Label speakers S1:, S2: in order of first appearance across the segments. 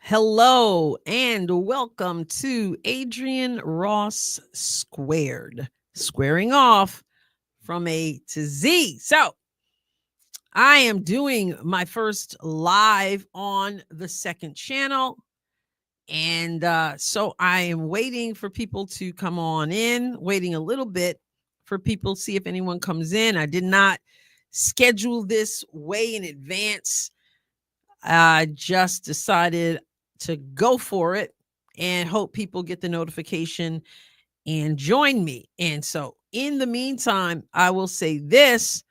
S1: Hello and welcome to Adrienne Ross Squared, squaring off from A to Z. So, I am doing my first live on the second channel. And so I am waiting for people to come on in, waiting a little bit for people, see if anyone comes in. I did not schedule this way in advance. I just decided to go for it and hope people get the notification and join me. And so, in the meantime, I will say this.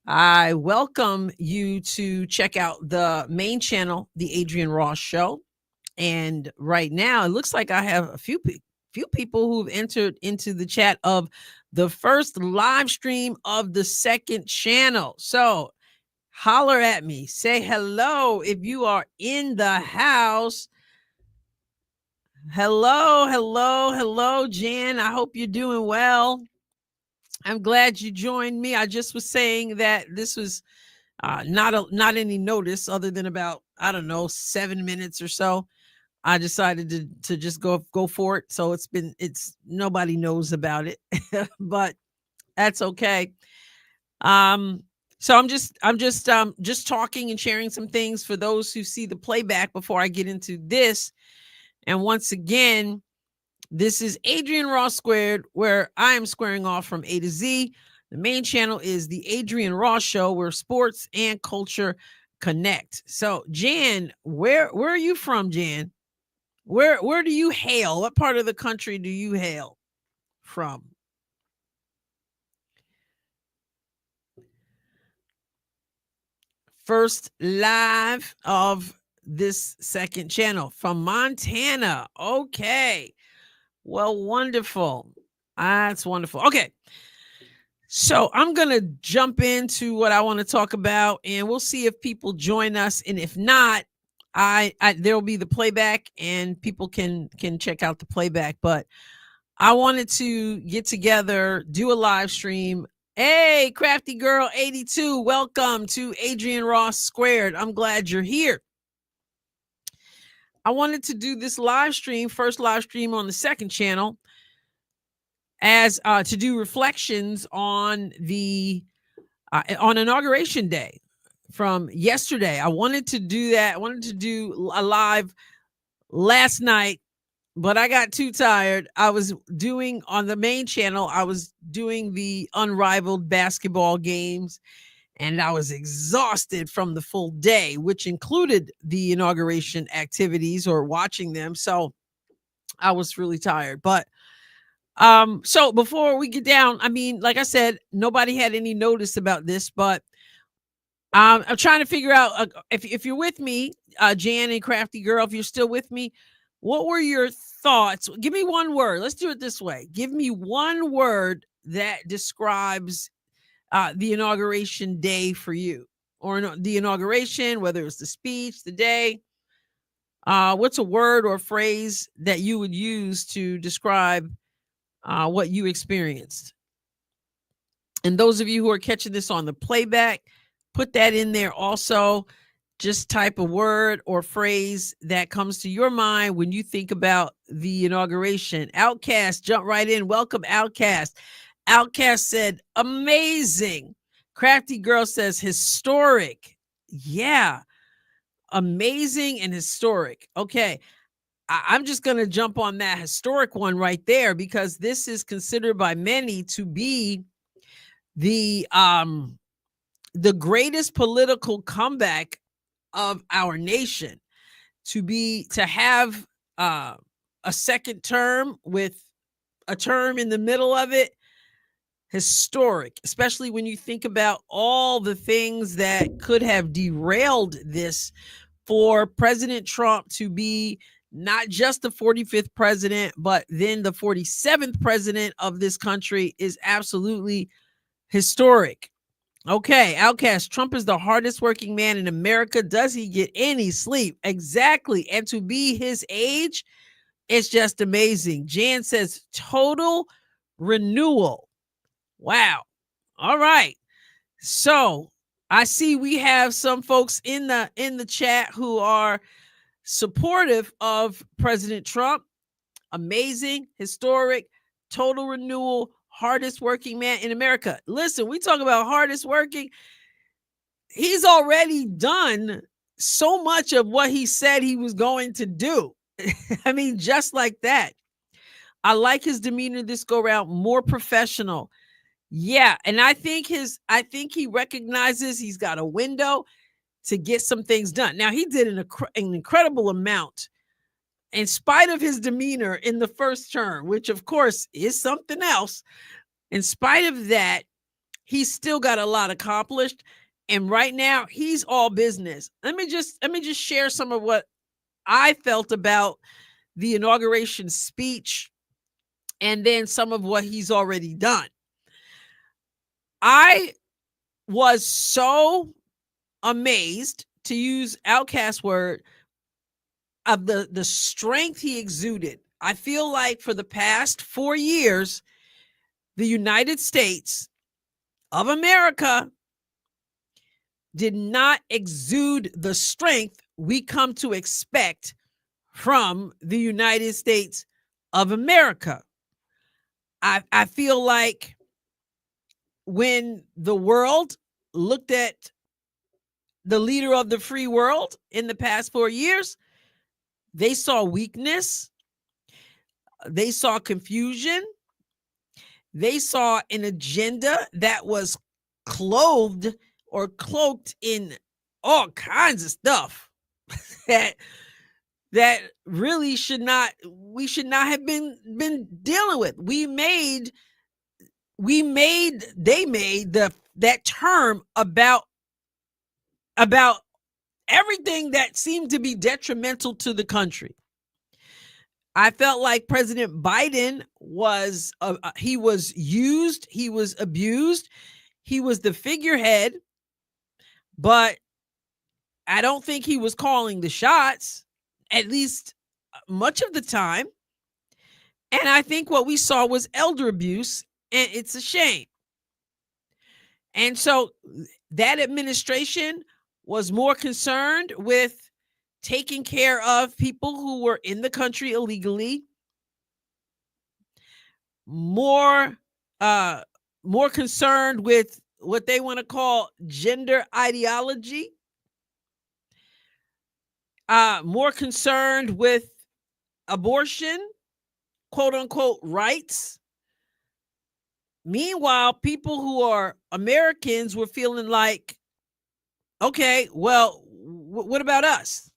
S1: I welcome you to check out the main channel, The Adrienne Ross Show. And right now, it looks like I have a few people who've entered into the chat of the first live stream of the second channel. So, holler at me. Say hello if you are in the house. Hello, Jan. I hope you're doing well. I'm glad you joined me. I just was saying that this was not any notice other than about, I don't know, 7 minutes or so. I decided to just go for it. So it's nobody knows about it, but that's okay. So I'm just talking and sharing some things for those who see the playback before I get into this. And once again, this is Adrienne Ross Squared, where I am squaring off from A to Z. The main channel is the Adrienne Ross Show, where sports and culture connect. So, Jan, where are you from, Jan? Where do you hail? What part of the country do you hail from? First live of this second channel from Montana. Okay. Well, wonderful. That's wonderful. Okay. So I'm going to jump into what I want to talk about, and we'll see if people join us. And if not, I there will be the playback and people can check out the playback. But I wanted to get together, do a live stream. Hey, Crafty Girl 82, welcome to Adrienne Ross Squared. I'm glad you're here. I wanted to do this live stream, first live stream on the second channel, as to do reflections on the on Inauguration Day from yesterday. I wanted to do that. I wanted to do a live last night, but I got too tired. I was doing on the main channel, I was doing the unrivaled basketball games, and I was exhausted from the full day, which included the inauguration activities or watching them. So I was really tired. But so before we get down, I mean, like I said, nobody had any notice about this, but I'm trying to figure out if you're with me, Jan and Crafty Girl, if you're still with me, what were your thoughts? Give me one word. Let's do it this way. Give me one word that describes the inauguration day for you, or the inauguration, whether it's the speech, the day. What's a word or phrase that you would use to describe what you experienced? And those of you who are catching this on the playback, put that in there also. Just type a word or phrase that comes to your mind when you think about the inauguration. Outcast, jump right in. Welcome, Outcast. Outcast said, amazing. Crafty Girl says, historic. Yeah, amazing and historic. Okay, I'm just going to jump on that historic one right there, because this is considered by many to be the greatest political comeback of our nation, to have a second term with a term in the middle of it. Historic, especially when you think about all the things that could have derailed this, for President Trump to be not just the 45th president, but then the 47th president of this country, is absolutely historic. Okay, Outcast, Trump is the hardest working man in America. Does he get any sleep? Exactly. And to be his age, it's just amazing. Jan says total renewal. Wow. All right. So I see we have some folks in the chat who are supportive of President Trump. Amazing, historic, total renewal, hardest working man in America. Listen, we talk about hardest working. He's already done so much of what he said he was going to do. I mean, just like that. I like his demeanor this go around, more professional. Yeah, and I think he recognizes he's got a window to get some things done. Now, he did an incredible amount in spite of his demeanor in the first term, which of course is something else. In spite of that, he's still got a lot accomplished. And right now, he's all business. Let me just share some of what I felt about the inauguration speech and then some of what he's already done. I was so amazed, to use Outcast word, of the strength he exuded. I feel like for the past 4 years, the United States of America did not exude the strength we come to expect from the United States of America. I feel like when the world looked at the leader of the free world in the past 4 years, they saw weakness, they saw confusion, they saw an agenda that was clothed or cloaked in all kinds of stuff that really we should not have been dealing with. They made that term about everything that seemed to be detrimental to the country. I felt like President Biden was he was used, he was abused, he was the figurehead, but I don't think he was calling the shots, at least much of the time. And I think what we saw was elder abuse, and it's a shame. And so that administration was more concerned with taking care of people who were in the country illegally, more concerned with what they want to call gender ideology, more concerned with abortion, quote unquote, rights. Meanwhile, people who are Americans were feeling like, okay, well, what about us?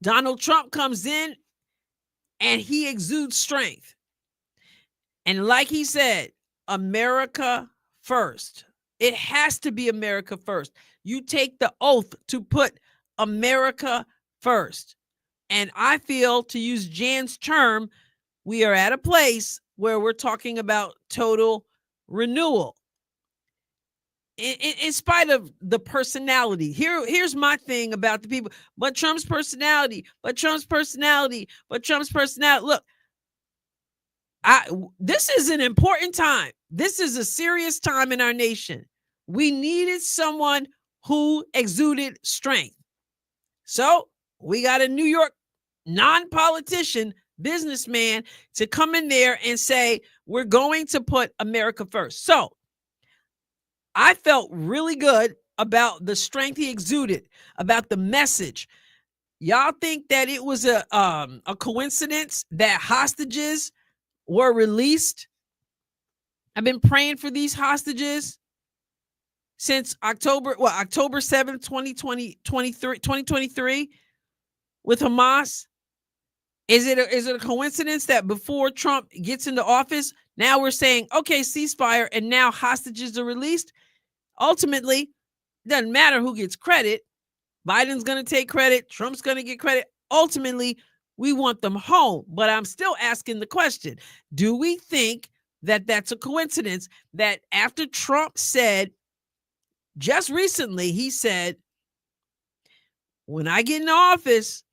S1: Donald Trump comes in and he exudes strength. And like he said, America first. It has to be America first. You take the oath to put America first. And I feel, to use Jan's term, we are at a place where we're talking about total renewal. In spite of the personality, here's my thing about the people, but Trump's personality. Look, this is an important time. This is a serious time in our nation. We needed someone who exuded strength. So we got a New York non-politician businessman to come in there and say, we're going to put America first. So I felt really good about the strength he exuded, about the message. Y'all think that it was a coincidence that hostages were released? I've been praying for these hostages since October 7th, 2023 with Hamas. Is it a coincidence that before Trump gets into office, now we're saying, okay, ceasefire, and now hostages are released? Ultimately, doesn't matter who gets credit. Biden's going to take credit. Trump's going to get credit. Ultimately, we want them home. But I'm still asking the question, do we think that that's a coincidence that after Trump said, just recently, he said, when I get in office,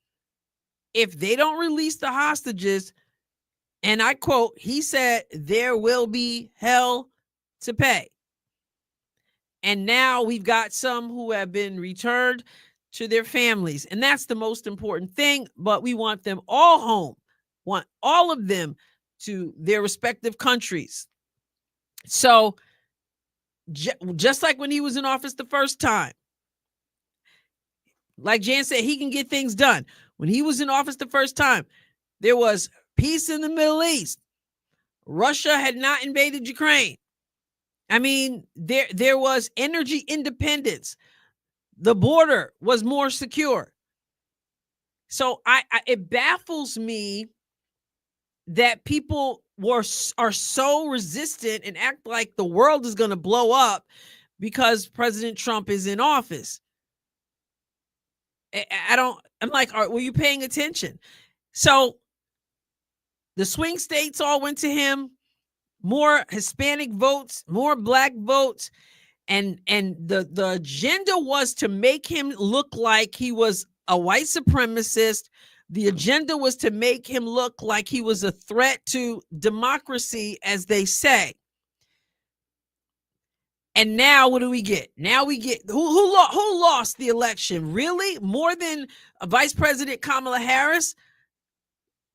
S1: if they don't release the hostages, and I quote, he said, there will be hell to pay. And now we've got some who have been returned to their families. And that's the most important thing. But we want them all home, want all of them to their respective countries. So just like when he was in office the first time, like Jan said, he can get things done. When he was in office the first time, there was peace in the Middle East. Russia had not invaded Ukraine. I mean, there was energy independence. The border was more secure. So it baffles me that people are so resistant and act like the world is going to blow up because President Trump is in office. I'm like, were you paying attention? So the swing states all went to him, more Hispanic votes, more Black votes. And the agenda was to make him look like he was a white supremacist. The agenda was to make him look like he was a threat to democracy, as they say. And now what do we get? Now we get who lost the election? Really? More than Vice President Kamala Harris?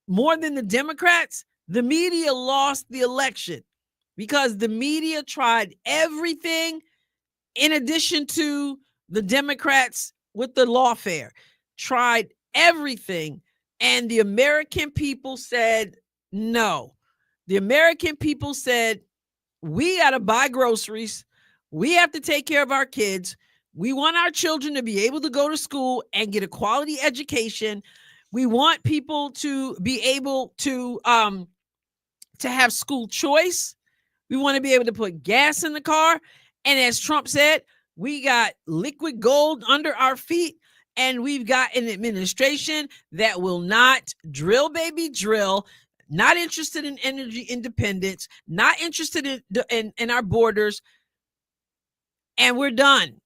S1: More than the Democrats? The media lost the election because the media tried everything in addition to the Democrats with the lawfare, tried everything. And the American people said no. The American people said, we got to buy groceries. We have to take care of our kids. We want our children to be able to go to school and get a quality education. We want people to be able to have school choice. We want to be able to put gas in the car. And as Trump said, we got liquid gold under our feet, and we've got an administration that will not drill, baby, drill, not interested in energy independence, not interested in our borders, and we're done.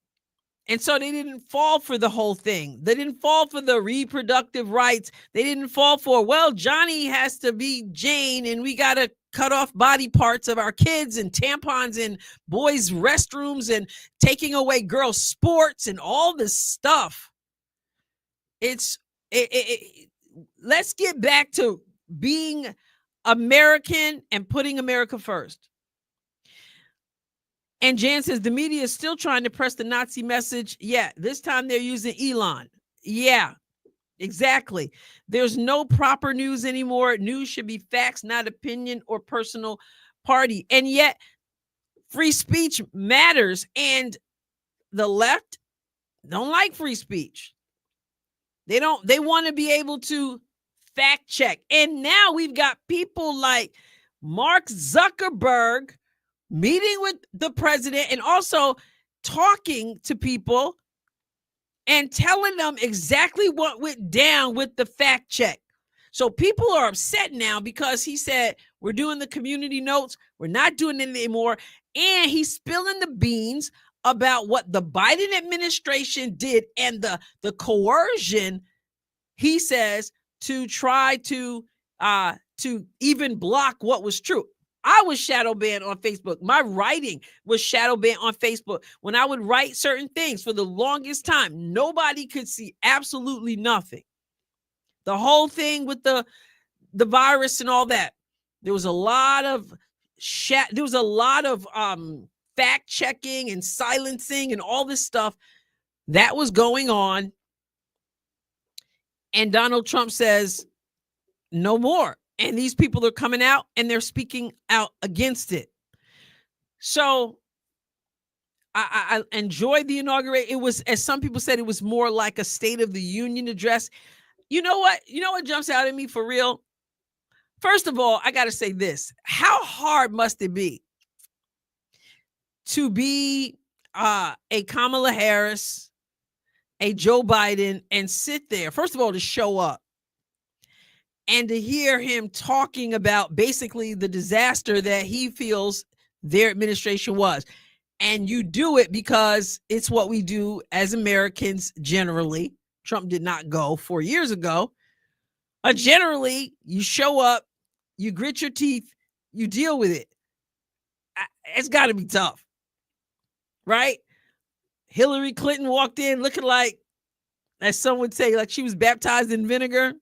S1: And so they didn't fall for the whole thing. They didn't fall for the reproductive rights. They didn't fall for, well, Johnny has to be Jane, and we got to cut off body parts of our kids and tampons in boys' restrooms and taking away girls' sports and all this stuff. Let's get back to being American and putting America first. And Jan says the media is still trying to press the Nazi message. Yeah, this time they're using Elon. Yeah, exactly. There's no proper news anymore. News should be facts, not opinion or personal party. And yet free speech matters. And the left don't like free speech. They want to be able to fact check. And now we've got people like Mark Zuckerberg meeting with the president and also talking to people and telling them exactly what went down with the fact check. So people are upset now because he said, we're doing the community notes. We're not doing it anymore. And he's spilling the beans about what the Biden administration did and the coercion, he says, to try to even block what was true. I was shadow banned on Facebook. My writing was shadow banned on Facebook. When I would write certain things for the longest time, nobody could see absolutely nothing. The whole thing with the virus and all that, there was a lot of fact checking and silencing and all this stuff that was going on. And Donald Trump says, no more. And these people are coming out and they're speaking out against it. So I enjoyed the inauguration. It was, as some people said, it was more like a State of the Union address. You know what? You know what jumps out at me for real? First of all, I got to say this. How hard must it be to be a Kamala Harris, a Joe Biden, and sit there, first of all, to show up and to hear him talking about basically the disaster that he feels their administration was. And you do it because it's what we do as Americans generally. Trump did not go 4 years ago. Generally, you show up, you grit your teeth, you deal with it. It's got to be tough, right? Hillary Clinton walked in looking like as some would say, like she was baptized in vinegar.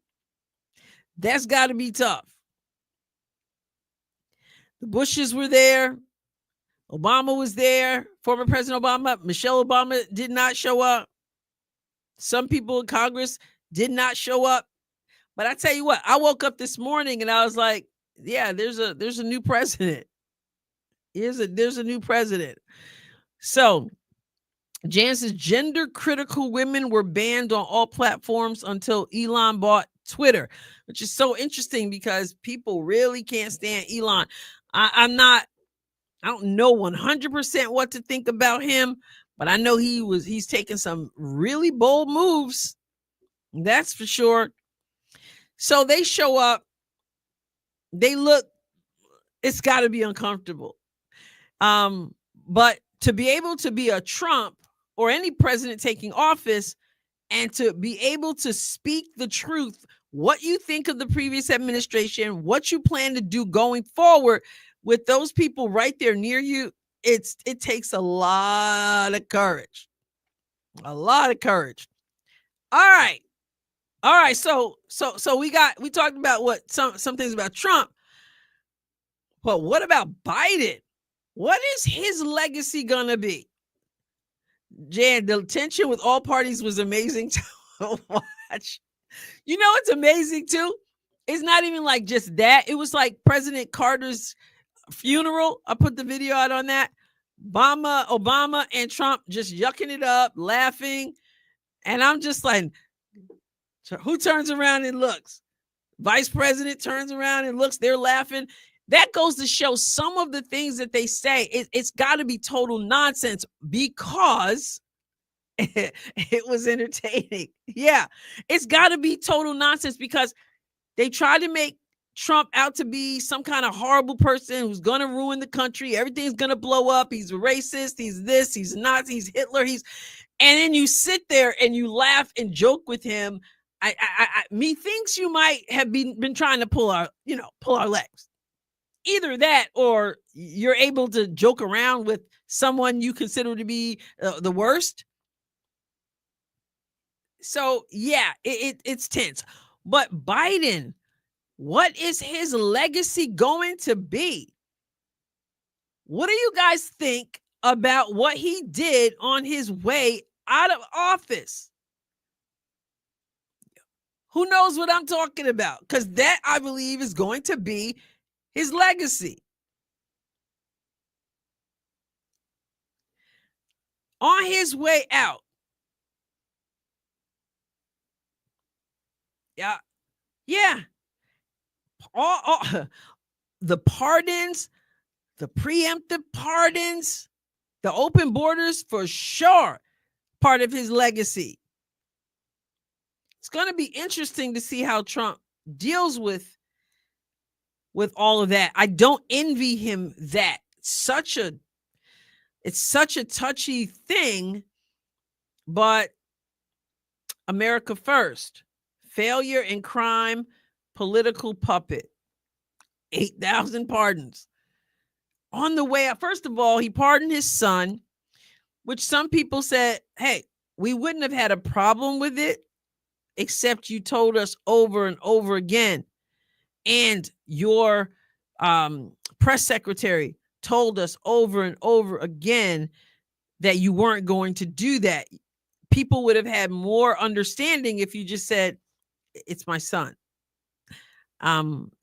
S1: That's got to be tough. The Bushes were there. Obama was there. Former President Obama. Michelle Obama did not show up. Some people in Congress did not show up. But I tell you what, I woke up this morning and I was like, yeah, there's a new president. There's a new president. So Jan says gender critical women were banned on all platforms until Elon bought Twitter, which is so interesting because people really can't stand Elon. I don't know 100% what to think about him, but I know he's taken some really bold moves. That's for sure. So they show up, they look, it's got to be uncomfortable. But to be able to be a Trump or any president taking office and to be able to speak the truth, what you think of the previous administration, what you plan to do going forward with those people right there near you, it takes a lot of courage. A lot of courage. All right. All right. So we talked about what some things about Trump, but what about Biden? What is his legacy gonna be? Jan, the tension with all parties was amazing to watch. You know what's amazing too? It's not even like just that. It was like President Carter's funeral. I put the video out on that. Obama, and Trump just yucking it up, laughing. And I'm just like, who turns around and looks? Vice President turns around and looks, they're laughing. That goes to show some of the things that they say, it's got to be total nonsense because it was entertaining. Yeah, it's got to be total nonsense because they try to make Trump out to be some kind of horrible person who's going to ruin the country. Everything's going to blow up. He's a racist. He's this. He's not. He's Hitler. And then you sit there and you laugh and joke with him. Methinks you might have been trying to pull our legs. Either that or you're able to joke around with someone you consider to be the worst. So, yeah, it's tense. But Biden, what is his legacy going to be? What do you guys think about what he did on his way out of office? Who knows what I'm talking about? Because that, I believe, is going to be his legacy. On his way out. Yeah. Yeah. All the pardons, the preemptive pardons, the open borders, for sure, part of his legacy. It's going to be interesting to see how Trump deals with all of that. I don't envy him that. It's such a touchy thing, but America first. Failure in crime, political puppet. 8,000 pardons. On the way out, first of all, he pardoned his son, which some people said, hey, we wouldn't have had a problem with it, except you told us over and over again. And your press secretary told us over and over again that you weren't going to do that. People would have had more understanding if you just said, it's my son.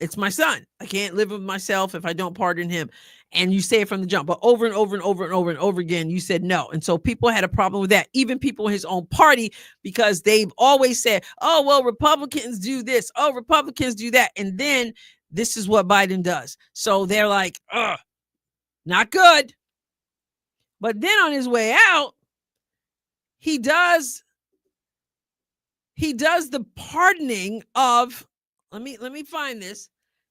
S1: It's my son. I can't live with myself if I don't pardon him. And you say it from the jump, but over and over and over and over and over again, you said no. And so people had a problem with that, even people in his own party, because they've always said, oh, well, Republicans do this. Oh, Republicans do that. And then this is what Biden does. So they're like, ugh, not good. But then on his way out, he does the pardoning of, let me find this.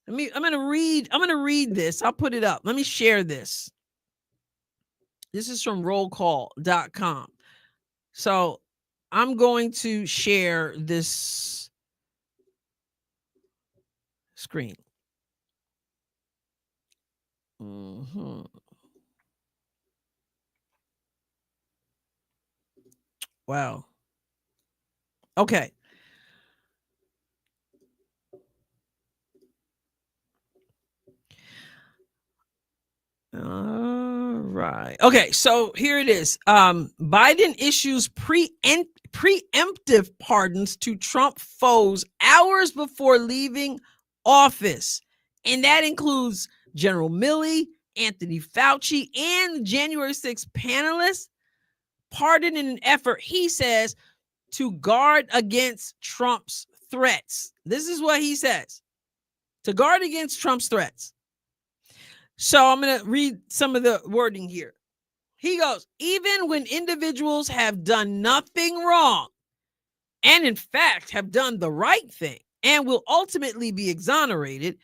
S1: I'm going to read this. I'll put it up. Let me share this. This is from rollcall.com. So I'm going to share this screen. Mm-hmm. Wow. Okay. All right. Okay, so here it is. Biden issues preemptive pardons to Trump foes hours before leaving office. And that includes General Milley, Anthony Fauci, and the January 6th panelists. Pardon in an effort, he says, to guard against Trump's threats. This is what he says, to guard against Trump's threats. So I'm going to read some of the wording here. He goes, even when individuals have done nothing wrong and in fact have done the right thing and will ultimately be exonerated,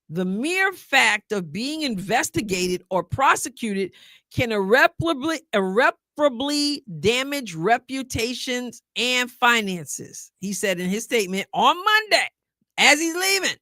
S1: the mere fact of being investigated or prosecuted can irreparably damage reputations and finances, he said in his statement on Monday as he's leaving.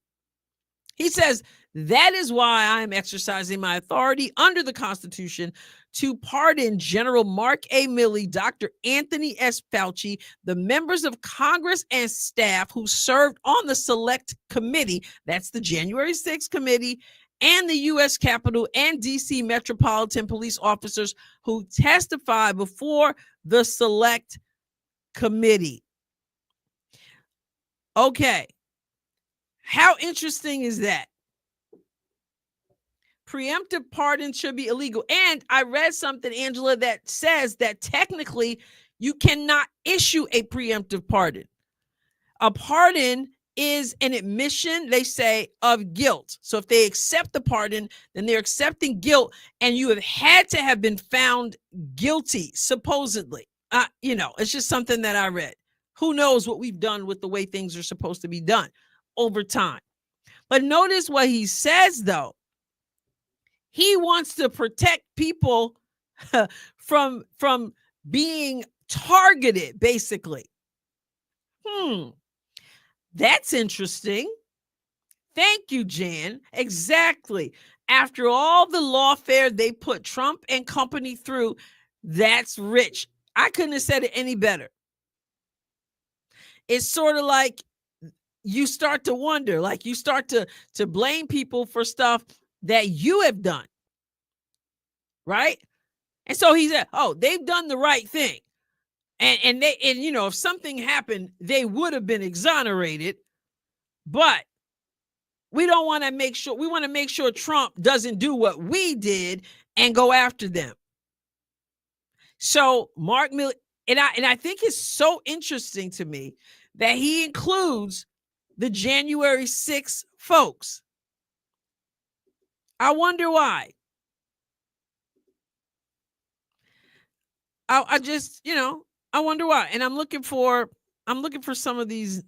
S1: He says, that is why I am exercising my authority under the Constitution to pardon General Mark A. Milley, Dr. Anthony S. Fauci, the members of Congress and staff who served on the Select Committee, that's the January 6th committee, and the U.S. Capitol and D.C. Metropolitan Police officers who testified before the Select Committee. Okay. How interesting is that? Preemptive pardon should be illegal. And I read something, Angela, that says that technically you cannot issue a preemptive pardon. A pardon is an admission, they say, of guilt. So if they accept the pardon, then they're accepting guilt, and you have had to have been found guilty, supposedly. It's just something that I read. Who knows what we've done with the way things are supposed to be done over time. But notice what he says, though. He wants to protect people from being targeted, basically. That's interesting. Thank you, Jan. Exactly. After all the lawfare they put Trump and company through, that's rich. I couldn't have said it any better. It's sort of like you start to wonder, like you start to blame people for stuff that you have done, right? And so he said, oh, they've done the right thing. And if something happened, they would have been exonerated. But we want to make sure Trump doesn't do what we did and go after them. So Mark Milley, and I think it's so interesting to me that he includes the January 6th folks. I wonder why. I just, I wonder why. And I'm looking for some of the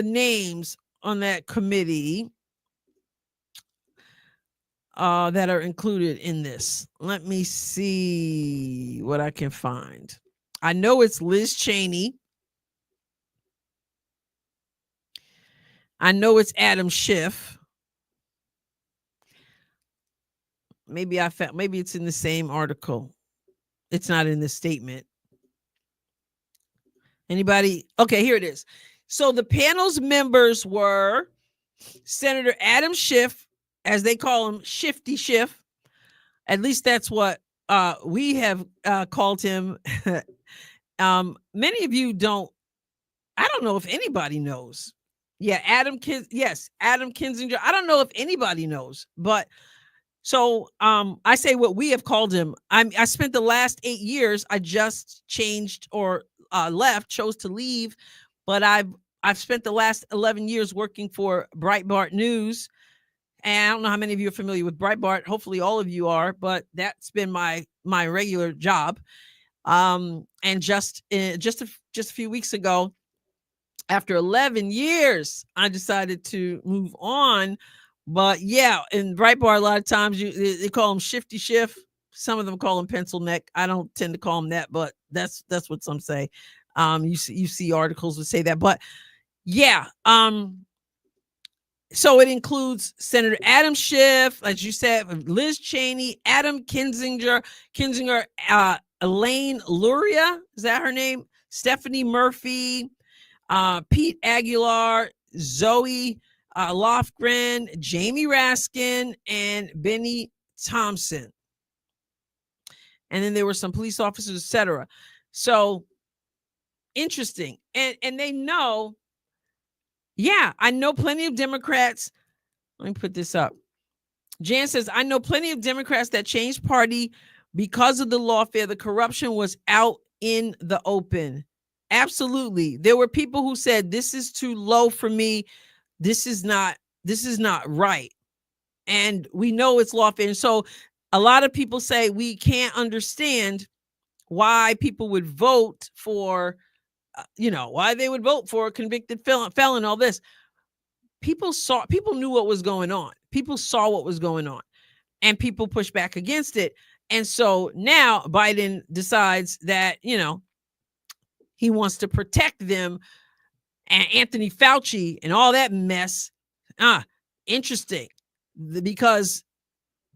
S1: names on that committee that are included in this. Let me see what I can find. I know it's Liz Cheney. I know it's Adam Schiff. Maybe it's in the same article. It's not in the statement. Anybody? Okay, here it is. So the panel's members were Senator Adam Schiff, as they call him, Shifty Schiff. At least that's what we have called him. Many of you don't. I don't know if anybody knows. Yeah, Adam Kinzinger. I don't know if anybody knows, but so I say what we have called him. I spent the last 8 years. I just changed or chose to leave, but I've spent the last 11 years working for Breitbart News. And I don't know how many of you are familiar with Breitbart. Hopefully all of you are, but that's been my regular job. And just a few weeks ago, after 11 years, I decided to move on. But yeah, in Breitbart, a lot of times they call him Shifty Schiff. Some of them call him Pencil Neck. I don't tend to call him that, but that's what some say. You see articles that say that, but yeah. So it includes Senator Adam Schiff, as you said, Liz Cheney, Adam Kinzinger, Elaine Luria, is that her name? Stephanie Murphy, Pete Aguilar, Zoe Lofgren, Jamie Raskin, and Benny Thompson. And then there were some police officers, etc. So interesting. And they know, yeah, I know plenty of Democrats. Let me put this up. Jan says, I know plenty of Democrats that changed party because of the lawfare. The corruption was out in the open. Absolutely. There were people who said, this is too low for me. This is not right. And we know it's lawfare. And so a lot of people say we can't understand why people would vote for, why they would vote for a convicted felon, all this. People knew what was going on. People saw what was going on, and people pushed back against it. And so now Biden decides that, he wants to protect them, and Anthony Fauci and all that mess. Interesting, because,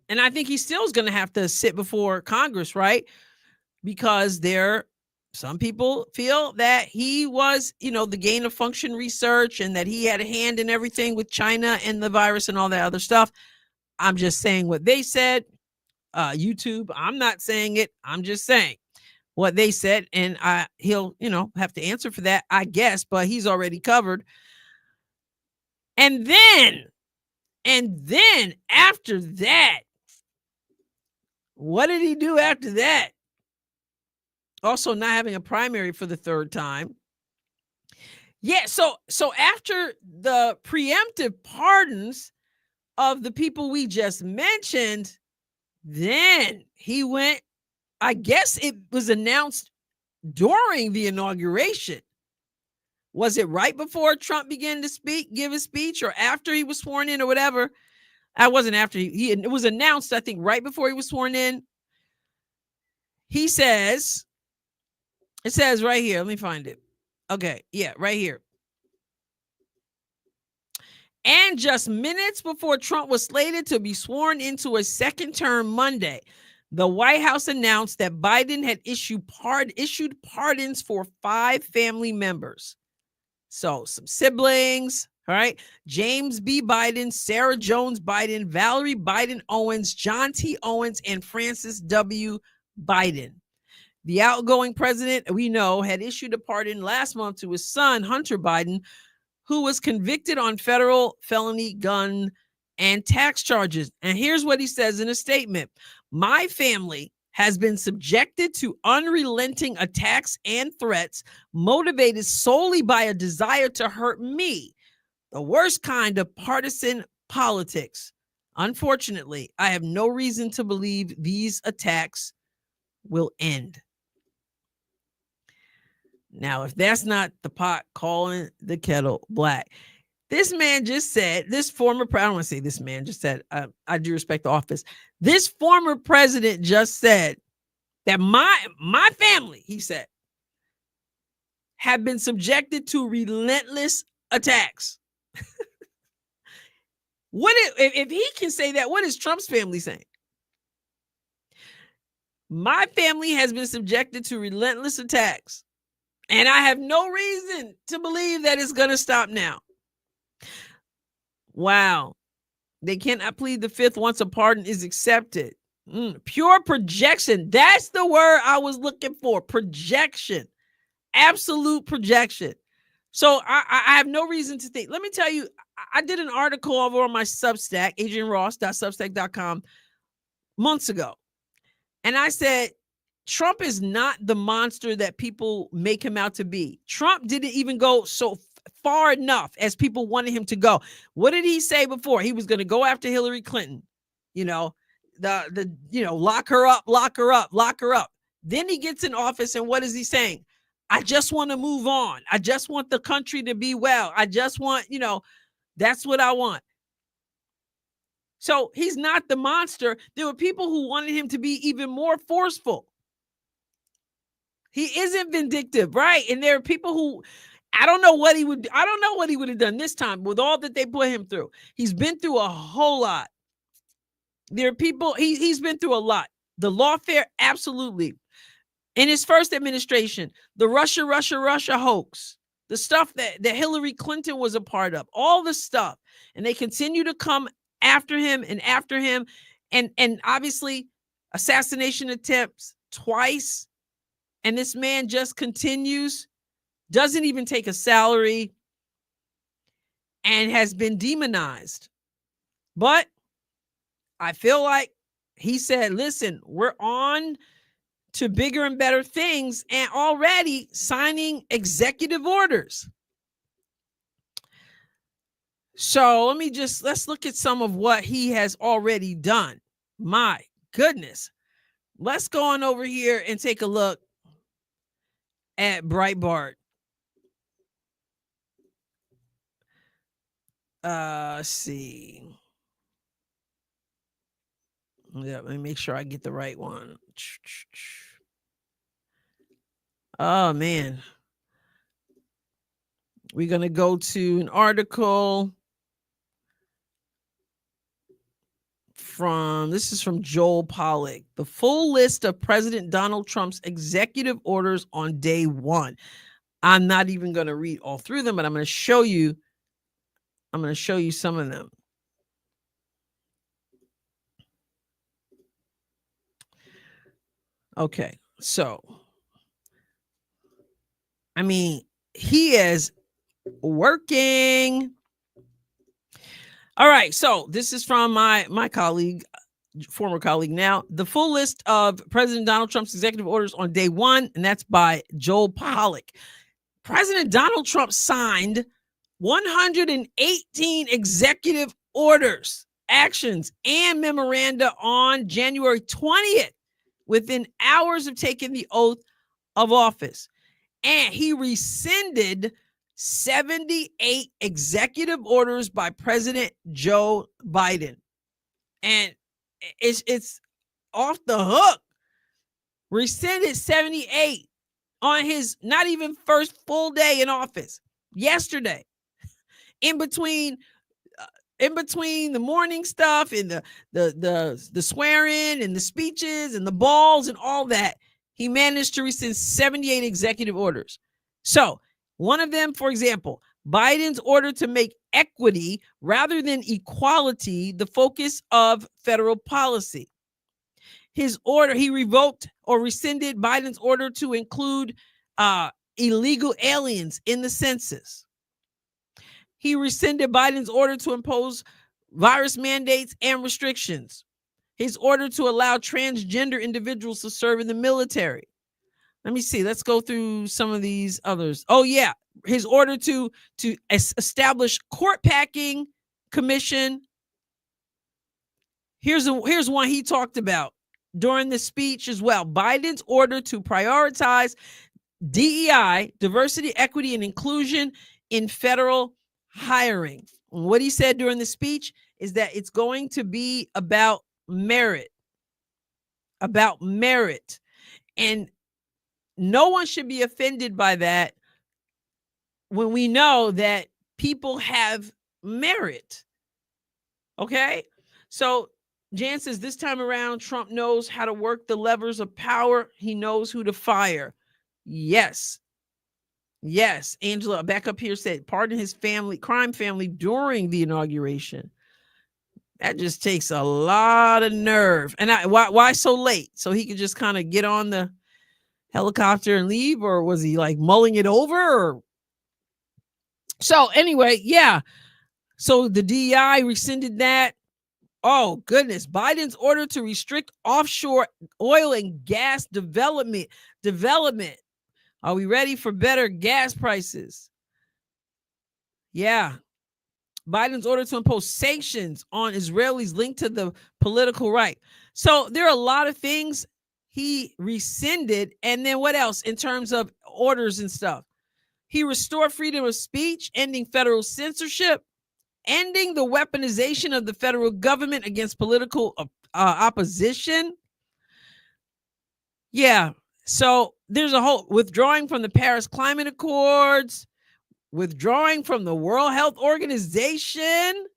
S1: and I think he still is going to have to sit before Congress, right? Because some people feel that he was, the gain of function research, and that he had a hand in everything with China and the virus and all that other stuff. I'm just saying what they said. YouTube, I'm not saying it. I'm just saying what they said. And he'll, have to answer for that, I guess, but he's already covered. And then after that, what did he do after that? Also not having a primary for the third time. Yeah, so after the preemptive pardons of the people we just mentioned, then he went, I guess it was announced during the inauguration. Was it right before Trump began to give his speech, or after he was sworn in, or whatever? I wasn't after it was announced, I think, right before he was sworn in. He says, it says right here, let me find it. Okay, yeah, right here. And just minutes before Trump was slated to be sworn into a second term Monday, the White House announced that Biden had issued pardons for 5 family members. So some siblings, all right? James B. Biden, Sarah Jones Biden, Valerie Biden Owens, John T. Owens, and Francis W. Biden. The outgoing president, we know, had issued a pardon last month to his son, Hunter Biden, who was convicted on federal felony gun and tax charges. And here's what he says in a statement. My family has been subjected to unrelenting attacks and threats motivated solely by a desire to hurt me, the worst kind of partisan politics. Unfortunately, I have no reason to believe these attacks will end. Now, if that's not the pot calling the kettle black, this man just said, I don't want to say this man just said, I do respect the office. This former president just said that my family, he said, have been subjected to relentless attacks. If he can say that, what is Trump's family saying? My family has been subjected to relentless attacks, and I have no reason to believe that it's going to stop now. Wow. They cannot plead the fifth once a pardon is accepted. Pure projection. That's the word I was looking for. Projection. Absolute projection. So I have no reason to think. Let me tell you, I did an article over on my Substack, adrienneross.substack.com, months ago. And I said, Trump is not the monster that people make him out to be. Trump didn't even go so far enough as people wanted him to go. What did he say before? He was going to go after Hillary Clinton, lock her up, lock her up, lock her up. Then he gets in office, and what is he saying? I just want to move on. I just want the country to be well. I just want, that's what I want. So he's not the monster. There were people who wanted him to be even more forceful. He isn't vindictive, right? And there are people who, I don't know what he would have done this time with all that they put him through. He's been through a whole lot. There are people, he's been through a lot. The lawfare, absolutely. In his first administration, the Russia hoax, the stuff that Hillary Clinton was a part of, all the stuff. And they continue to come after him and after him. And obviously, assassination attempts twice. And this man just continues, doesn't even take a salary, and has been demonized. But I feel like he said, listen, we're on to bigger and better things, and already signing executive orders. So let's look at some of what he has already done. My goodness. Let's go on over here and take a look at Breitbart. Let's see. Yeah, let me make sure I get the right one. Oh, man. We're going to go to an article this is from Joel Pollack. The full list of President Donald Trump's executive orders on day one. I'm not even going to read all through them, but I'm going to show you some of them. Okay. So, I mean, he is working. All right. So this is from my colleague, former colleague now. The full list of President Donald Trump's executive orders on day one, and that's by Joel Pollack. President Donald Trump signed 118 executive orders, actions, and memoranda on January 20th, within hours of taking the oath of office. And he rescinded 78 executive orders by President Joe Biden. And it's off the hook. Rescinded 78 on his not even first full day in office, yesterday. In between the morning stuff and the swearing and the speeches and the balls and all that, he managed to rescind 78 executive orders. So one of them, for example, Biden's order to make equity rather than equality the focus of federal policy. His order, he revoked or rescinded Biden's order to include illegal aliens in the census. He rescinded Biden's order to impose virus mandates and restrictions. His order to allow transgender individuals to serve in the military. Let me see. Let's go through some of these others. Oh, yeah. His order to establish court packing commission. Here's one he talked about during the speech as well. Biden's order to prioritize DEI, diversity, equity, and inclusion in federal hiring. And what he said during the speech is that it's going to be about merit. And no one should be offended by that when we know that people have merit. Okay? So Jan says, this time around, Trump knows how to work the levers of power. He knows who to fire. Yes. Angela, back up here, said, pardon his crime family during the inauguration. That just takes a lot of nerve. And why so late? So he could just kind of get on the helicopter and leave? Or was he like mulling it over? So anyway, yeah. So the DEI rescinded that. Oh, goodness. Biden's order to restrict offshore oil and gas development. Are we ready for better gas prices? Yeah. Biden's order to impose sanctions on Israelis linked to the political right. So there are a lot of things he rescinded. And then what else in terms of orders and stuff? He restored freedom of speech, ending federal censorship, ending the weaponization of the federal government against political opposition. Yeah. So there's a whole withdrawing from the Paris Climate Accords, withdrawing from the World Health Organization,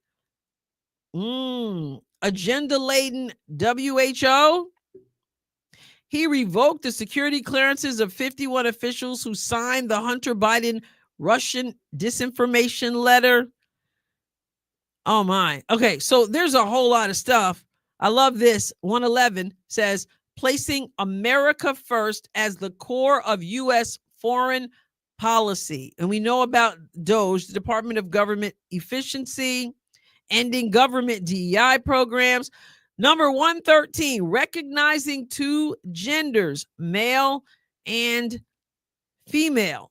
S1: agenda-laden WHO. He revoked the security clearances of 51 officials who signed the Hunter Biden Russian disinformation letter. Oh my. Okay, so there's a whole lot of stuff. I love this. 111 says placing America first as the core of U.S. foreign policy. And we know about DOGE, the Department of Government Efficiency, ending government DEI programs. Number 113, recognizing two genders, male and female.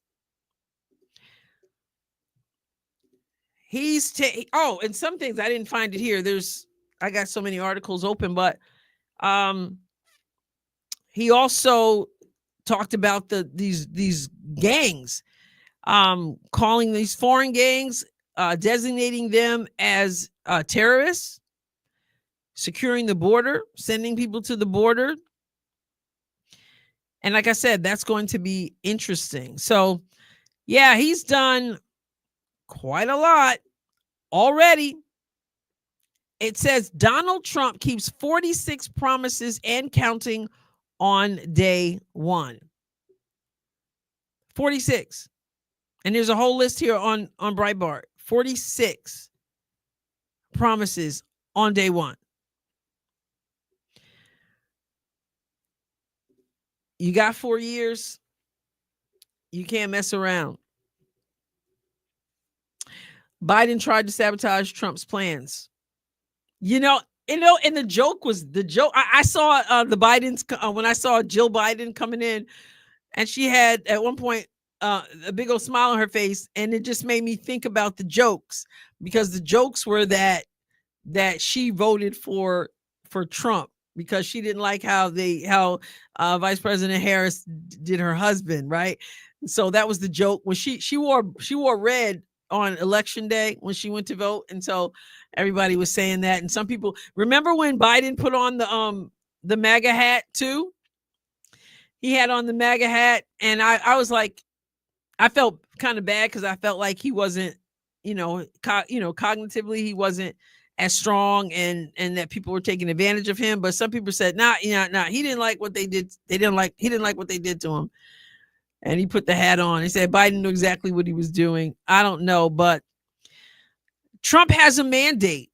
S1: And some things I didn't find it here. I got so many articles open, but he also talked about these gangs, calling these foreign gangs, designating them as terrorists, securing the border, sending people to the border. And like I said, that's going to be interesting. So, yeah, he's done quite a lot already. It says Donald Trump keeps 46 promises and counting on day one. 46. And there's a whole list here on Breitbart. 46 promises on day one. You got 4 years. You can't mess around. Biden tried to sabotage Trump's plans. And the joke was I saw the Bidens when I saw Jill Biden coming in, and she had at one point a big old smile on her face, and it just made me think about the jokes, because the jokes were that she voted for Trump because she didn't like how Vice President Harris did her husband, right? So that was the joke when she wore red on election day when she went to vote, and so everybody was saying that. And some people remember when Biden put on the MAGA hat too. He had on the MAGA hat, and I was like, I felt kind of bad because I felt like he wasn't, cognitively he wasn't as strong, and that people were taking advantage of him. But some people said, nah, he didn't like what they did. He didn't like what they did to him. And he put the hat on. He said Biden knew exactly what he was doing. I don't know, but Trump has a mandate.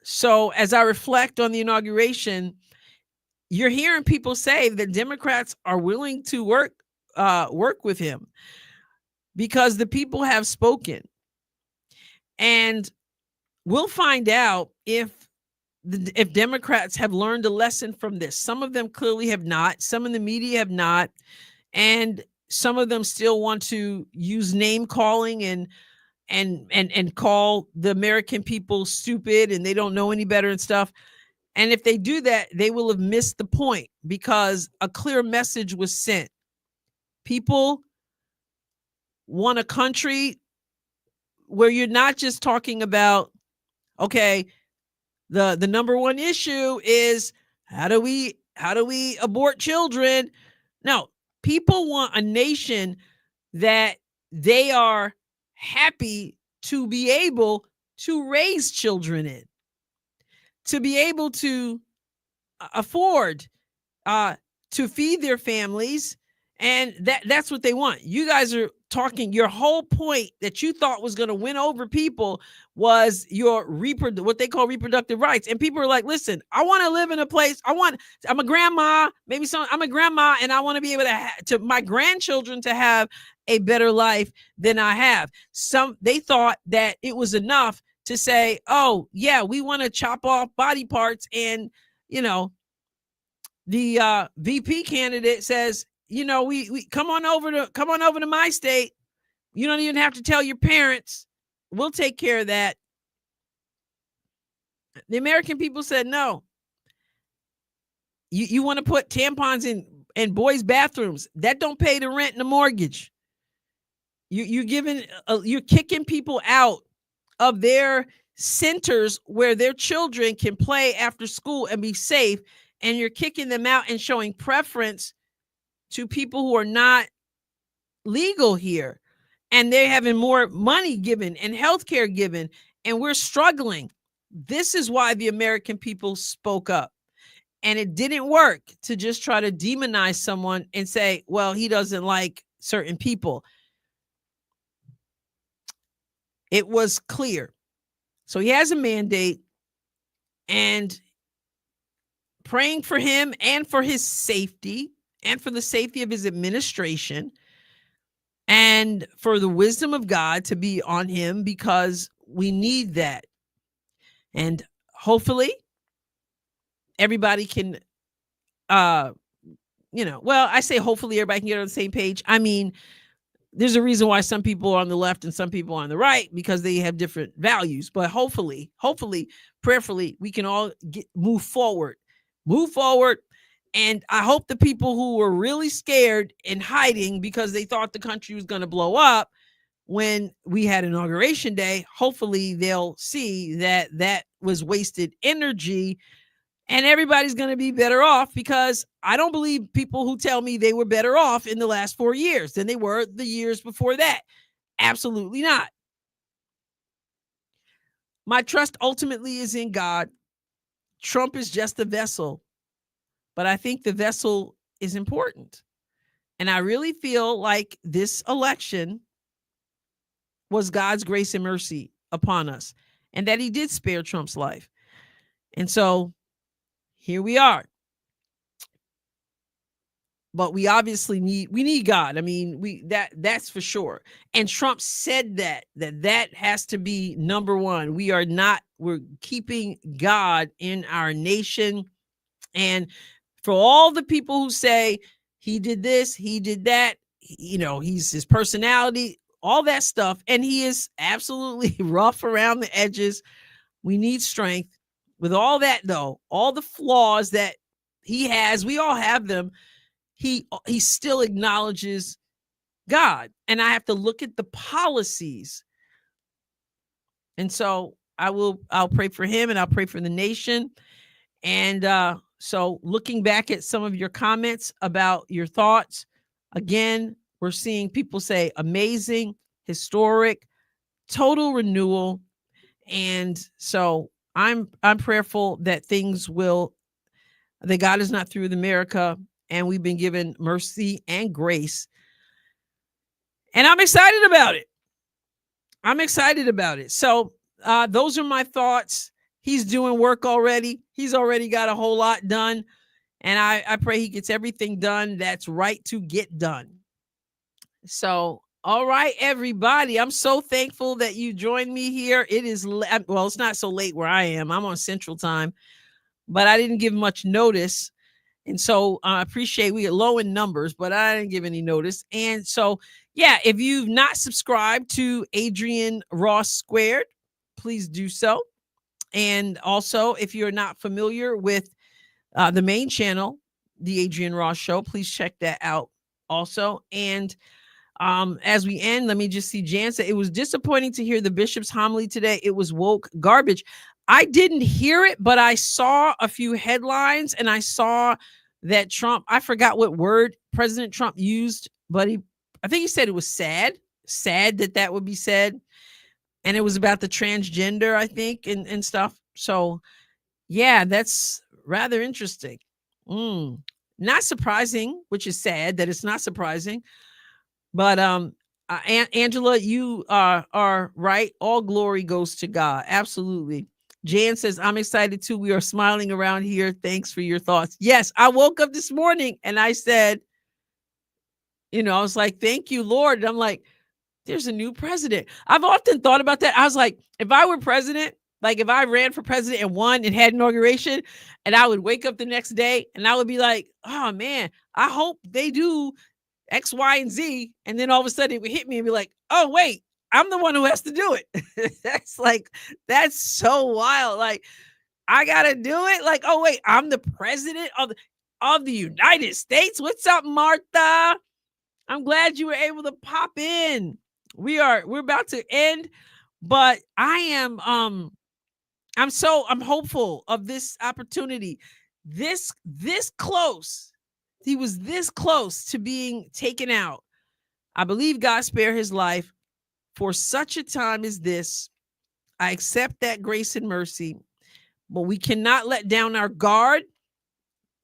S1: So as I reflect on the inauguration, you're hearing people say that Democrats are willing to work with him because the people have spoken. And we'll find out if Democrats have learned a lesson from this. Some of them clearly have not. Some in the media have not. And some of them still want to use name calling and call the American people stupid and they don't know any better and stuff. And if they do that, they will have missed the point, because a clear message was sent. People want a country where you're not just talking about, okay, the number one issue is how do we abort children? No, people want a nation that they are happy to be able to raise children in, to be able to afford to feed their families. And that's what they want. You guys are talking, your whole point that you thought was going to win over people was your what they call reproductive rights. And people are like, listen, I want to live in a place. I'm a grandma, I'm a grandma, and I want to be able to my grandchildren to have a better life than I have. They thought that it was enough to say, oh yeah, we want to chop off body parts. And, the VP candidate says, we come on over to my state. You don't even have to tell your parents. We'll take care of that. The American people said no. You want to put tampons in boys' bathrooms that don't pay the rent and the mortgage. You're kicking people out of their centers where their children can play after school and be safe, and you're kicking them out and showing preference to people who are not legal here, and they're having more money given and healthcare given, and we're struggling. This is why the American people spoke up. And it didn't work to just try to demonize someone and say, well, he doesn't like certain people. It was clear. So he has a mandate, and praying for him and for his safety and for the safety of his administration and for the wisdom of God to be on him, because we need that. And hopefully everybody can, well, I say hopefully everybody can get on the same page. I mean, there's a reason why some people are on the left and some people are on the right, because they have different values. But hopefully, prayerfully, we can all move forward. And I hope the people who were really scared and hiding because they thought the country was going to blow up when we had Inauguration Day, hopefully they'll see that that was wasted energy, and everybody's going to be better off, because I don't believe people who tell me they were better off in the last 4 years than they were the years before that. Absolutely not. My trust ultimately is in God. Trump is just a vessel, but I think the vessel is important. And I really feel like this election was God's grace and mercy upon us, and that he did spare Trump's life. And so here we are. But we obviously need God. I mean, that's for sure. And Trump said that has to be number one. We're keeping God in our nation. And for all the people who say he did this, he did that, he's his personality, all that stuff, and he is absolutely rough around the edges. We need strength. With all that, though, all the flaws that he has, we all have them. He still acknowledges God. And I have to look at the policies. And so I'll pray for him, and I'll pray for the nation. And so looking back at some of your comments about your thoughts, again, we're seeing people say amazing, historic, total renewal. And so I'm prayerful that that God is not through with America, and we've been given mercy and grace. And I'm excited about it. So those are my thoughts. He's doing work already. He's already got a whole lot done. And I pray he gets everything done that's right to get done. So, all right, everybody. I'm so thankful that you joined me here. It is, well, it's not so late where I am. I'm on Central Time, but I didn't give much notice. And so I appreciate we get low in numbers, but I didn't give any notice. And so, yeah, if you've not subscribed to Adrienne Ross Squared, please do so. And also, if you're not familiar with the main channel, The Adrienne Ross Show, please check that out also. And as we end, let me just see. Jan said, it was disappointing to hear the bishop's homily today. It was woke garbage. I didn't hear it, but I saw a few headlines, and I saw that Trump, I forgot what word President Trump used, but I think he said it was sad that would be said. And it was about the transgender, I think, and stuff. So yeah, that's rather interesting. Not surprising, which is sad that it's not surprising. But Angela, you are right. All glory goes to God. Absolutely. Jan says, I'm excited too. We are smiling around here. Thanks for your thoughts. Yes, I woke up this morning and I said, I was like, thank you, Lord. And I'm like, there's a new president. I've often thought about that. I was like, if I were president, like if I ran for president and won and had inauguration, and I would wake up the next day and I would be like, oh man, I hope they do X, Y, and Z. And then all of a sudden it would hit me and be like, oh, wait, I'm the one who has to do it. That's so wild. Like, I got to do it. Like, oh, wait, I'm the president of the United States. What's up, Martha? I'm glad you were able to pop in. We're about to end, but I am, I'm hopeful of this opportunity. This close. He was this close to being taken out. I believe God spared his life for such a time as this. I accept that grace and mercy, but we cannot let down our guard.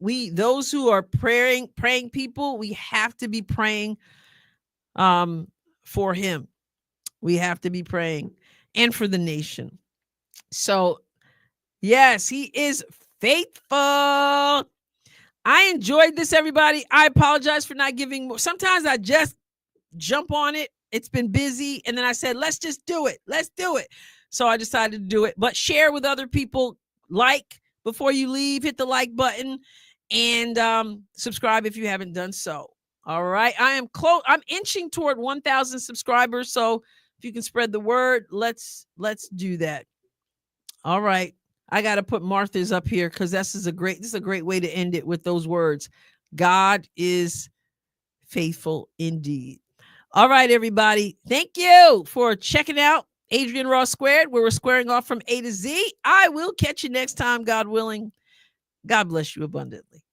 S1: those who are praying people, we have to be praying for him. We have to be praying and for the nation. So, yes, he is faithful. I enjoyed this, everybody. I apologize for not giving more. Sometimes I just jump on it. It's been busy. And then I said, let's just do it. Let's do it. So I decided to do it. But share with other people. Like before you leave, hit the like button and subscribe if you haven't done so. All right. I'm inching toward 1,000 subscribers. So if you can spread the word, let's do that. All right. I got to put Martha's up here because this is a great way to end it with those words. God is faithful indeed. All right, everybody. Thank you for checking out Adrienne Ross Squared, where we're squaring off from A to Z. I will catch you next time, God willing. God bless you abundantly.